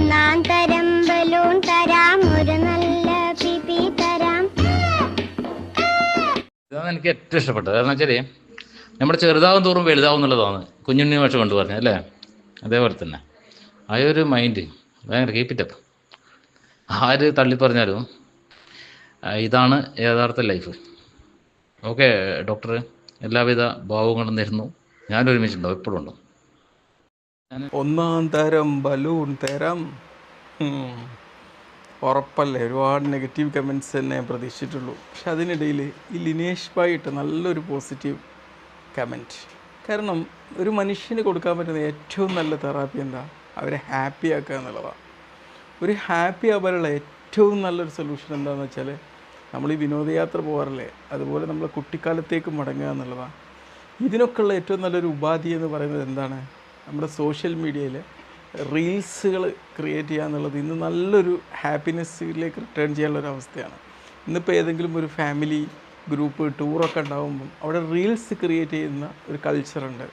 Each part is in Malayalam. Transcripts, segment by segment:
ഒന്നാം തരം ബലൂൺ തരാം, ഒരു നല്ല പിപി തരാം. ഇതാണ് എനിക്ക് ഏറ്റവും ഇഷ്ടപ്പെട്ടത്. കാരണം വെച്ചാൽ നമ്മുടെ ചെറുതാവും തോറും വലുതാവും എന്നുള്ളതാണ് കുഞ്ഞുണ്ണി മാഷ് കൊണ്ട് പറഞ്ഞത് അല്ലേ? അതേപോലെ തന്നെ ആ ഒരു മൈൻഡ് ഭയങ്കര കീപ്പിറ്റപ്പ്. ആര് തള്ളിപ്പറഞ്ഞാലും ഇതാണ് യഥാർത്ഥ ലൈഫ്. ഓക്കെ ഡോക്ടർ, എല്ലാവിധ ഭാവങ്ങളും നേരുന്നു. ഞാനും ഒരുമിച്ചുണ്ടോ? എപ്പോഴും ഉണ്ടോ? ഒന്നാം തരം ബലൂൺ തരം. ഉറപ്പല്ലേ, ഒരുപാട് നെഗറ്റീവ് കമൻറ്റ്സ് തന്നെ ഞാൻ പ്രതീക്ഷിച്ചിട്ടുള്ളൂ. പക്ഷെ അതിനിടയിൽ ഈ ലിനേഷ് ഭായി ഇട്ട നല്ലൊരു പോസിറ്റീവ് കമൻറ്റ്. കാരണം ഒരു മനുഷ്യന് കൊടുക്കാൻ പറ്റുന്ന ഏറ്റവും നല്ല തെറാപ്പി എന്താ? അവരെ ഹാപ്പി ആക്കുക എന്നുള്ളതാണ്. ഒരു ഹാപ്പി ആവാനുള്ള ഏറ്റവും നല്ലൊരു സൊല്യൂഷൻ എന്താണെന്ന് വെച്ചാൽ, നമ്മൾ ഈ വിനോദയാത്ര പോകാറില്ലേ, അതുപോലെ നമ്മൾ കുട്ടിക്കാലത്തേക്ക് മടങ്ങുക എന്നുള്ളതാണ്. ഇതിനൊക്കെയുള്ള ഏറ്റവും നല്ലൊരു ഉപാധി എന്ന് പറയുന്നത് എന്താണ്? നമ്മുടെ സോഷ്യൽ മീഡിയയിൽ റീൽസുകൾ ക്രിയേറ്റ് ചെയ്യുക എന്നുള്ളത് ഇന്ന് നല്ലൊരു ഹാപ്പിനെസ്സിലേക്ക് റിട്ടേൺ ചെയ്യാനുള്ളൊരവസ്ഥയാണ്. ഇന്നിപ്പോൾ ഏതെങ്കിലും ഒരു ഫാമിലി ഗ്രൂപ്പ് ടൂറൊക്കെ ഉണ്ടാകുമ്പം അവിടെ റീൽസ് ക്രിയേറ്റ് ചെയ്യുന്ന ഒരു കൾച്ചറുണ്ട്.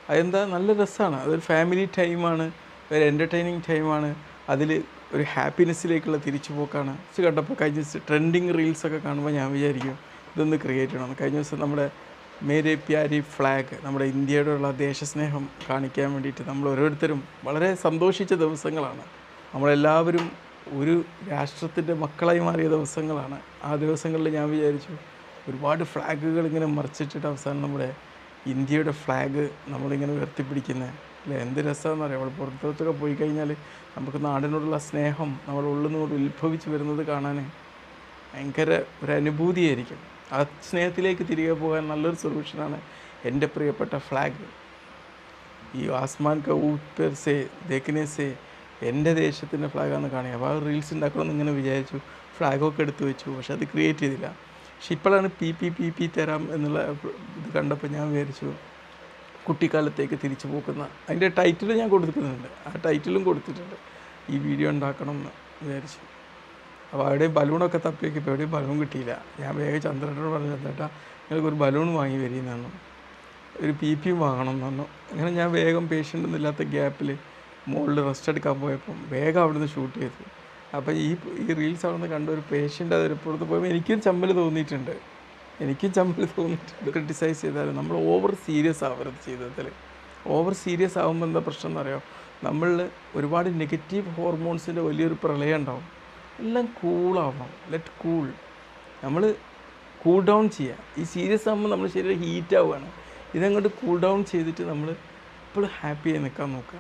അതെന്താ? നല്ല രസമാണ്. അതൊരു ഫാമിലി ടൈമാണ്, ഒരു എൻ്റർടൈനിങ് ടൈമാണ്. അതിൽ ഒരു ഹാപ്പിനെസ്സിലേക്കുള്ള തിരിച്ചുപോക്കാണ്. ഇത് കണ്ടപ്പോൾ കഴിഞ്ഞ ദിവസം ട്രെൻഡിങ് റീൽസൊക്കെ കാണുമ്പോൾ ഞാൻ വിചാരിക്കും ഇതൊന്ന് ക്രിയേറ്റ് ചെയ്യണം. കഴിഞ്ഞ ദിവസം നമ്മുടെ മേരെ പ്യാരി ഫ്ലാഗ്, നമ്മുടെ ഇന്ത്യയോടുള്ള ദേശസ്നേഹം കാണിക്കാൻ വേണ്ടിയിട്ട് നമ്മൾ ഓരോരുത്തരും വളരെ സന്തോഷിച്ച ദിവസങ്ങളാണ്. നമ്മളെല്ലാവരും ഒരു രാഷ്ട്രത്തിൻ്റെ മക്കളായി മാറിയ ദിവസങ്ങളാണ്. ആ ദിവസങ്ങളിൽ ഞാൻ വിചാരിച്ചു ഒരുപാട് ഫ്ലാഗുകൾ ഇങ്ങനെ മറിച്ചിട്ടിട്ട് അവസാനം നമ്മുടെ ഇന്ത്യയുടെ ഫ്ലാഗ് നമ്മളിങ്ങനെ ഉയർത്തിപ്പിടിക്കുന്നത് അല്ലേ? എന്ത് രസമാണെന്ന് അറിയാം. നമ്മൾ പുറത്തോട്ടൊക്കെ പോയി കഴിഞ്ഞാൽ നമുക്ക് നാടിനോടുള്ള സ്നേഹം നമ്മുടെ ഉള്ളിൽ നിന്ന് ഉത്ഭവിച്ച് വരുന്നത് കാണാൻ ഭയങ്കര ഒരു അനുഭൂതിയായിരിക്കും. ആ സ്നേഹത്തിലേക്ക് തിരികെ പോകാൻ നല്ലൊരു സൊല്യൂഷനാണ് എൻ്റെ പ്രിയപ്പെട്ട ഫ്ലാഗ്. ഈ ആസ്മാൻ ക ഊപ്പർ സേ ദേഖനെ സേ എൻ്റെ ദേശത്തിൻ്റെ ഫ്ലാഗാണെന്ന് കാണുക. അപ്പോൾ ആ റീൽസ് ഉണ്ടാക്കണമെന്ന് ഇങ്ങനെ വിചാരിച്ചു, ഫ്ലാഗൊക്കെ എടുത്ത് വെച്ചു. പക്ഷെ അത് ക്രിയേറ്റ് ചെയ്തില്ല. പക്ഷെ ഇപ്പോഴാണ് പി തരാം എന്നുള്ള ഇത് കണ്ടപ്പോൾ ഞാൻ വിചാരിച്ചു കുട്ടിക്കാലത്തേക്ക് തിരിച്ചു പോക്കുന്ന അതിൻ്റെ ടൈറ്റിൽ ഞാൻ കൊടുക്കുന്നുണ്ട്. ആ ടൈറ്റിലും കൊടുത്തിട്ടുണ്ട്, ഈ വീഡിയോ ഉണ്ടാക്കണം എന്ന് വിചാരിച്ചു. അപ്പോൾ അവിടെയും ബലൂണൊക്കെ തപ്പിയൊക്കെ എവിടെയും ബലൂൺ കിട്ടിയില്ല. ഞാൻ വേഗം ചന്ദ്രനോട് പറഞ്ഞു, ചന്ദ്രേട്ടാ നിങ്ങൾക്കൊരു ബലൂൺ വാങ്ങി വരികയെന്ന് പറഞ്ഞു, ഒരു പിയും വാങ്ങണം എന്ന് പറഞ്ഞു. അങ്ങനെ ഞാൻ വേഗം പേഷ്യൻ്റ് ഒന്നും ഇല്ലാത്ത ഗ്യാപ്പിൽ മുകളിൽ റെസ്റ്റ് എടുക്കാൻ പോയപ്പം വേഗം അവിടുന്ന് ഷൂട്ട് ചെയ്തു. അപ്പോൾ ഈ റീൽസ് അവിടെ നിന്ന് കണ്ട ഒരു പേഷ്യൻ്റ് അത് പുറത്ത് പോയപ്പോൾ എനിക്കും ചമ്മൽ തോന്നിയിട്ടുണ്ട്. ക്രിട്ടിസൈസ് ചെയ്താലും നമ്മൾ ഓവർ സീരിയസ് ആവരുത് ജീവിതത്തിൽ. ഓവർ സീരിയസ് ആകുമ്പോൾ എന്താ പ്രശ്നം എന്നറിയാം? നമ്മളിൽ ഒരുപാട് നെഗറ്റീവ് ഹോർമോൺസിൻ്റെ വലിയൊരു പ്രളയം ഉണ്ടാവും. എല്ലാം കൂളാവണം. Let cool. നമ്മൾ കൂൾ ഡൗൺ ചെയ്യുക. ഈ സീരിയസ് ആകുമ്പോൾ നമ്മൾ ശരീരം ഹീറ്റ് ആവുകയാണ്. ഇതങ്ങോട്ട് കൂൾ ഡൗൺ ചെയ്തിട്ട് നമ്മൾ എപ്പോഴും ഹാപ്പിയായി നിൽക്കാൻ നോക്കുക.